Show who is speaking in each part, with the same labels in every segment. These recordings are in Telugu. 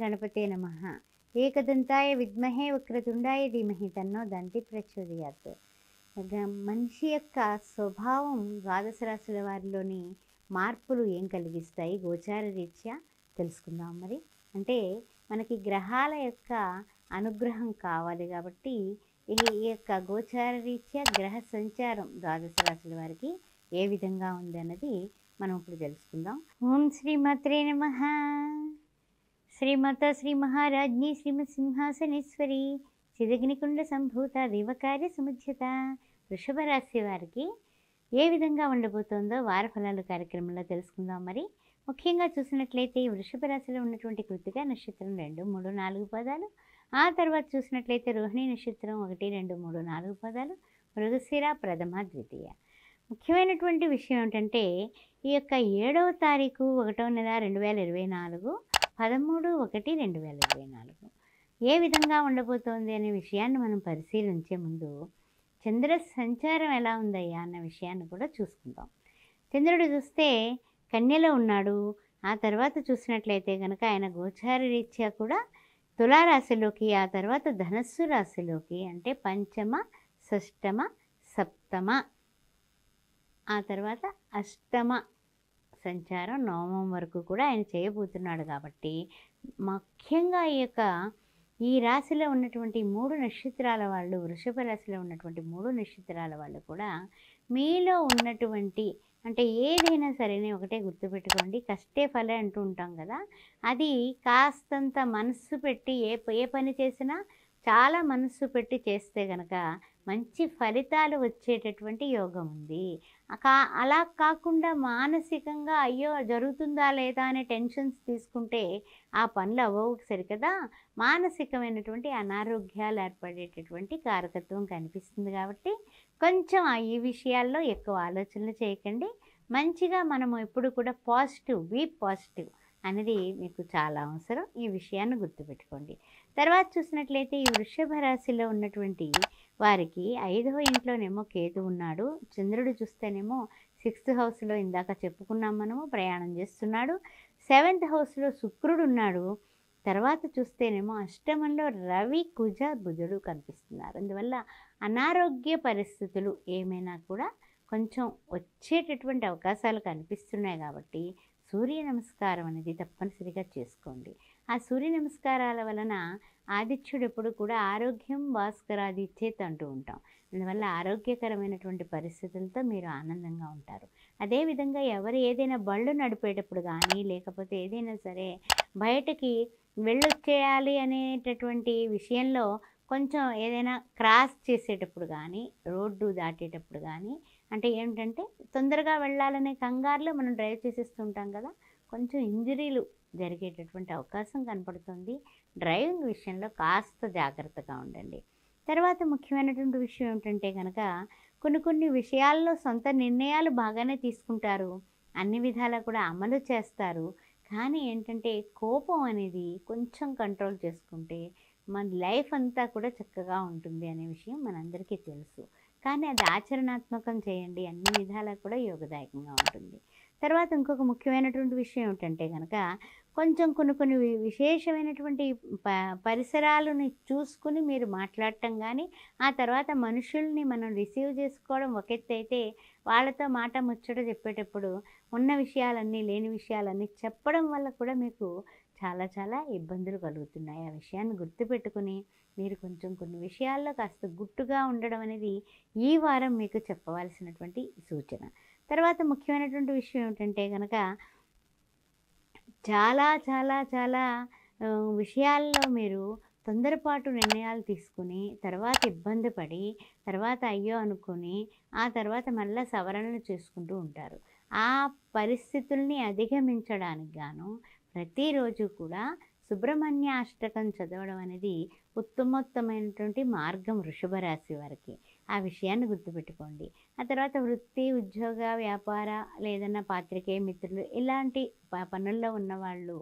Speaker 1: గణపతే నమః. ఏకదంతాయ విద్మహే వక్రతుండాయ ధీమహి తన్నో దంతి ప్రచోదయాత్. మనిషి యొక్క స్వభావం ద్వాదశ రాశుల వారిలోని మార్పులు ఏం కలిగిస్తాయి గోచార రీత్యా తెలుసుకుందాం. మరి అంటే మనకి గ్రహాల యొక్క అనుగ్రహం కావాలి కాబట్టి ఈ యొక్క గోచార రీత్యా గ్రహ సంచారం ద్వాదశ రాశుల వారికి ఏ విధంగా ఉంది అన్నది మనం ఇప్పుడు తెలుసుకుందాం. ఓం శ్రీమాత్రే నమః. శ్రీమాత శ్రీ మహారాజ్ఞి శ్రీమత్ సింహాసనేశ్వరి చిదగ్నికుండ సంభూత దేవకార్య సముజ్యత వృషభ రాశి వారికి ఏ విధంగా ఉండబోతోందో వార ఫలాలు కార్యక్రమంలో తెలుసుకుందాం. మరి ముఖ్యంగా చూసినట్లయితే ఈ వృషభ రాశిలో ఉన్నటువంటి కృత్తిక నక్షత్రం 2, 3, 4 పదాలు, ఆ తర్వాత చూసినట్లయితే రోహిణి నక్షత్రం 1, 2, 3, 4 పదాలు, మృగశిర ప్రథమ ద్వితీయ. ముఖ్యమైనటువంటి విషయం ఏంటంటే ఈ యొక్క 7వ తారీఖు 1వ నెల 2024, 13/1/2024 ఏ విధంగా ఉండబోతోంది అనే విషయాన్ని మనం పరిశీలించే ముందు చంద్ర సంచారం ఎలా ఉందయ్యా అన్న విషయాన్ని కూడా చూసుకుందాం. చంద్రుడు చూస్తే కన్యలో ఉన్నాడు. ఆ తర్వాత చూసినట్లయితే కనుక ఆయన గోచార రీత్యా కూడా తులారాశిలోకి, ఆ తర్వాత ధనస్సు రాశిలోకి అంటే పంచమ, షష్టమ, సప్తమ, ఆ తర్వాత అష్టమ సంచారం నవమం వరకు కూడా ఆయన చేయబోతున్నాడు. కాబట్టి ముఖ్యంగా ఈ రాశిలో ఉన్నటువంటి 3 నక్షత్రాల వాళ్ళు, వృషభ రాశిలో ఉన్నటువంటి 3 నక్షత్రాల వాళ్ళు కూడా మీలో ఉన్నటువంటి అంటే ఏదైనా సరేనే ఒకటే గుర్తుపెట్టుకోండి, కష్టే ఫలే అంటూ ఉంటాం కదా, అది కాస్తంత మనస్సు పెట్టి ఏ పని చేసినా చాలా మనస్సు పెట్టి చేస్తే కనుక మంచి ఫలితాలు వచ్చేటటువంటి యోగం ఉంది. అలా కాకుండా మానసికంగా అయ్యో జరుగుతుందా లేదా అనే టెన్షన్స్ తీసుకుంటే ఆ పనులు అవ్వవు సరికదా, మానసికమైనటువంటి అనారోగ్యాలు ఏర్పడేటటువంటి కారకత్వం కనిపిస్తుంది. కాబట్టి కొంచెం ఈ విషయాల్లో ఎక్కువ ఆలోచనలు చేయకండి. మంచిగా మనము ఎప్పుడు కూడా బీ పాజిటివ్ అనేది మీకు చాలా అవసరం. ఈ విషయాన్ని గుర్తుపెట్టుకోండి. తర్వాత చూసినట్లయితే ఈ వృషభ రాశిలో ఉన్నటువంటి వారికి 5వ ఇంట్లోనేమో కేతు ఉన్నాడు. చంద్రుడు చూస్తేనేమో 6th హౌస్లో ఇందాక చెప్పుకున్నాం మనము ప్రయాణం చేస్తున్నాడు. 7th హౌస్లో శుక్రుడు ఉన్నాడు. తర్వాత చూస్తేనేమో అష్టమంలో రవి, కుజ, బుధుడు కనిపిస్తున్నారు. అందువల్ల అనారోగ్య పరిస్థితులు ఏమైనా కూడా కొంచెం వచ్చేటటువంటి అవకాశాలు కనిపిస్తున్నాయి. కాబట్టి సూర్య నమస్కారం అనేది తప్పనిసరిగా చేసుకోండి. ఆ సూర్య నమస్కారాల వలన ఆదిత్యుడు ఎప్పుడు కూడా ఆరోగ్యం భాస్కరాదిచ్చేత్ అంటూ ఉంటాం. అందువల్ల ఆరోగ్యకరమైనటువంటి పరిస్థితులతో మీరు ఆనందంగా ఉంటారు. అదేవిధంగా ఎవరు ఏదైనా బళ్ళు నడిపేటప్పుడు కానీ లేకపోతే ఏదైనా సరే బయటకి వెళ్ళొచ్చేయాలి అనేటటువంటి విషయంలో కొంచెం ఏదైనా క్రాస్ చేసేటప్పుడు కానీ రోడ్డు దాటేటప్పుడు కానీ అంటే ఏంటంటే తొందరగా వెళ్ళాలనే కంగారులో మనం డ్రైవ్ చేసేస్తుంటాం కదా, కొంచెం ఇంజరీలు జరిగేటటువంటి అవకాశం కనపడుతుంది. డ్రైవింగ్ విషయంలో కాస్త జాగ్రత్తగా ఉండండి. తర్వాత ముఖ్యమైనటువంటి విషయం ఏంటంటే కనుక కొన్ని విషయాల్లో సొంత నిర్ణయాలు బాగానే తీసుకుంటారు, అన్ని విధాలా కూడా అమలు చేస్తారు. కానీ ఏంటంటే కోపం అనేది కొంచెం కంట్రోల్ చేసుకుంటే మన లైఫ్ అంతా కూడా చక్కగా ఉంటుంది అనే విషయం మనందరికీ తెలుసు. కానీ అది ఆచరణాత్మకం చేయండి, అన్ని విధాలా కూడా యోగదాయకంగా ఉంటుంది. తర్వాత ఇంకొక ముఖ్యమైనటువంటి విషయం ఏమిటంటే కనుక కొంచెం కొన్ని విశేషమైనటువంటి పరిసరాలని చూసుకుని మీరు మాట్లాడటం కానీ, ఆ తర్వాత మనుషుల్ని మనం రిసీవ్ చేసుకోవడం ఒక ఎత్తు అయితే, వాళ్ళతో మాట ముచ్చట చెప్పేటప్పుడు ఉన్న విషయాలన్నీ లేని విషయాలన్నీ చెప్పడం వల్ల కూడా మీకు చాలా ఇబ్బందులు కలుగుతున్నాయి. ఆ విషయాన్ని గుర్తుపెట్టుకుని మీరు కొంచెం కొన్ని విషయాల్లో కాస్త గుట్టుగా ఉండడం అనేది ఈ వారం మీకు చెప్పవలసినటువంటి సూచన. తర్వాత ముఖ్యమైనటువంటి విషయం ఏమిటంటే కనుక చాలా విషయాల్లో మీరు తొందరపాటు నిర్ణయాలు తీసుకుని తర్వాత ఇబ్బంది పడి తర్వాత అయ్యో అనుకొని ఆ తర్వాత మళ్ళీ సవరణలు చేసుకుంటూ ఉంటారు. ఆ పరిస్థితుల్ని అధిగమించడానికి గాను ప్రతిరోజు కూడా సుబ్రహ్మణ్య అష్టకం చదవడం అనేది ఉత్తమోత్తమైనటువంటి మార్గం వృషభ రాశి వారికి. ఆ విషయాన్ని గుర్తుపెట్టుకోండి. ఆ తర్వాత వృత్తి, ఉద్యోగ, వ్యాపార లేదన్నా పాత్రికేయ మిత్రులు ఇలాంటి పనుల్లో ఉన్నవాళ్ళు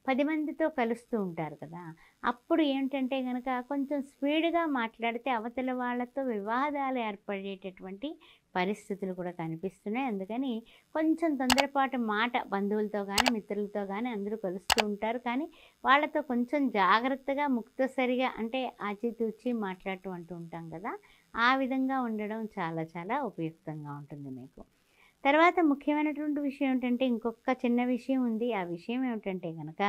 Speaker 1: 10 మందితో కలుస్తూ ఉంటారు కదా! అప్పుడు ఏంటంటే గనక కొంచెం స్పీడ్‌గా మాట్లాడితే అవతల వాళ్ళతో వివాదాలు ఏర్పడేటటువంటి పరిస్థితులు కూడా కనిపిస్తున్నాయి. అందుకని కొంచెం తొందరపాటు మాట బంధువులతో గానీ, మిత్రులతో గానీ అందరూ కలుస్తూ ఉంటారు. కానీ వాళ్ళతో కొంచెం జాగ్రత్తగా ముక్తసరిగా అంటే ఆచితూచి మాట్లాడటం అంటూ ఉంటాం కదా! ఆ విధంగా ఉండడం చాలా చాలా ఉపయుక్తంగా ఉంటుంది మీకు. తర్వాత ముఖ్యమైనటువంటి విషయం ఏంటంటే ఇంకొక చిన్న విషయం ఉంది. ఆ విషయం ఏమిటంటే గనక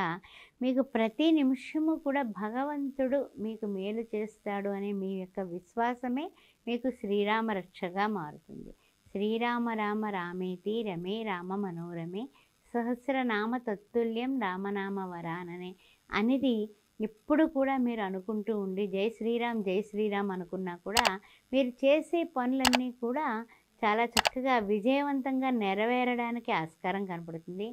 Speaker 1: మీకు ప్రతి నిమిషము కూడా భగవంతుడు మీకు మేలు చేస్తాడు అనే మీ యొక్క విశ్వాసమే మీకు శ్రీరామ రక్షగా మారుతుంది. శ్రీరామ రామ రామేతి రమే రామ మనోరమే సహస్రనామ తత్తుల్యం రామనామ వరాననే అనేది ఎప్పుడు కూడా మీరు అనుకుంటూ ఉండి జై శ్రీరామ్ అనుకున్నా కూడా మీరు చేసే పనులన్నీ కూడా చాలా చక్కగా విజయవంతంగా నెరవేరడానికి ఆస్కారం కనపడుతుంది.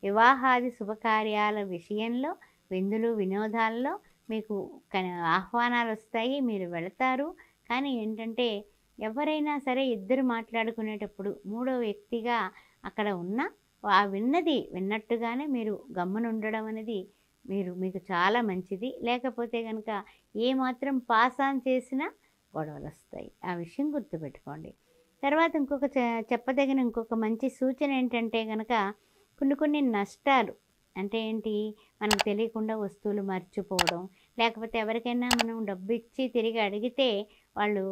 Speaker 1: వివాహాది శుభకార్యాల విషయంలో విందులు వినోదాల్లో మీకు ఆహ్వానాలు వస్తాయి, మీరు వెళతారు. కానీ ఏంటంటే ఎవరైనా సరే ఇద్దరు మాట్లాడుకునేటప్పుడు మూడో వ్యక్తిగా అక్కడ ఉన్న ఆ విన్నది విన్నట్టుగానే మీరు గమ్మునుండడం అనేది మీకు చాలా మంచిది. లేకపోతే కనుక ఏమాత్రం పాస్ ఆన్ చేసినా గొడవలు వస్తాయి. ఆ విషయం గుర్తుపెట్టుకోండి. తర్వాత ఇంకొక చెప్పదగిన ఇంకొక మంచి సూచన ఏంటంటే గనక కొన్ని నష్టాలు అంటే ఏంటి, మనకు తెలియకుండా వస్తువులు మర్చిపోవడం, లేకపోతే ఎవరికైనా మనం డబ్బు ఇచ్చి తిరిగి అడిగితే వాళ్ళు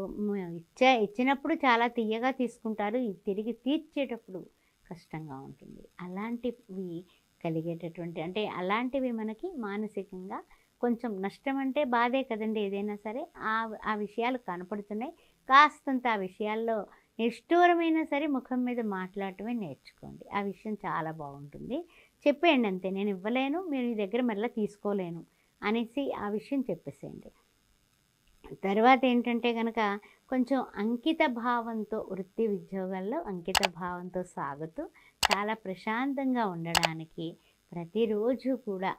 Speaker 1: ఇచ్చినప్పుడు చాలా తియ్యగా తీసుకుంటారు, తిరిగి తీర్చేటప్పుడు కష్టంగా ఉంటుంది. అలాంటివి కలిగేటటువంటి అంటే అలాంటివి మనకి మానసికంగా కొంచెం నష్టం అంటే బాధే కదండి ఏదైనా సరే. ఆ విషయాలు కనపడుతున్నాయి. కాస్తంత ఆ విషయాల్లో నిష్ఠూరమైనా సరే ముఖం మీద మాట్లాడటమే నేర్చుకోండి. ఆ విషయం చాలా బాగుంటుంది. చెప్పేయండి అంతే, నేను ఇవ్వలేను, మీరు మీ దగ్గర మళ్ళీ తీసుకోలేను అనేసి ఆ విషయం చెప్పేసేయండి. తర్వాత ఏంటంటే కనుక కొంచెం అంకిత భావంతో వృత్తి ఉద్యోగాల్లో అంకిత భావంతో సాగుతూ చాలా ప్రశాంతంగా ఉండడానికి ప్రతిరోజు కూడా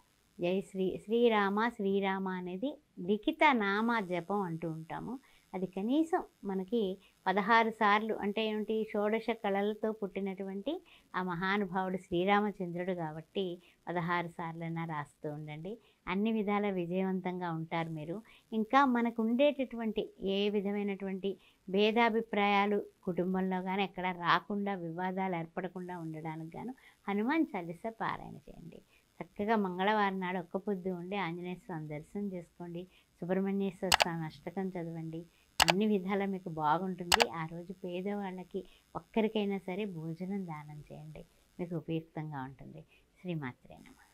Speaker 1: శ్రీరామ శ్రీరామ అనేది లిఖిత నామ జపం అంటూ ఉంటాము. అది కనీసం మనకి 16 సార్లు అంటే ఏమిటి, షోడశ కళలతో పుట్టినటువంటి ఆ మహానుభావుడు శ్రీరామచంద్రుడు కాబట్టి 16 సార్లైనా రాస్తూ ఉండండి. అన్ని విధాల విజయవంతంగా ఉంటారు మీరు. ఇంకా మనకు ఉండేటటువంటి ఏ విధమైనటువంటి భేదాభిప్రాయాలు కుటుంబంలో కానీ ఎక్కడ రాకుండా వివాదాలు ఏర్పడకుండా ఉండడానికి గాను హనుమాన్ చాలీసా పారాయణ చేయండి. చక్కగా మంగళవారం నాడు ఒక్క పొద్దు ఉండి ఆంజనేయ స్వామి దర్శనం చేసుకోండి. సుబ్రహ్మణ్యేశ్వర స్వామి అష్టకం చదవండి. అన్ని విధాలా మీకు బాగుంటుంది. ఆ రోజు పేదవాళ్ళకి ఒక్కరికైనా సరే భోజనం దానం చేయండి, మీకు ఉపయుక్తంగా ఉంటుంది. శ్రీమాత్రే నమః.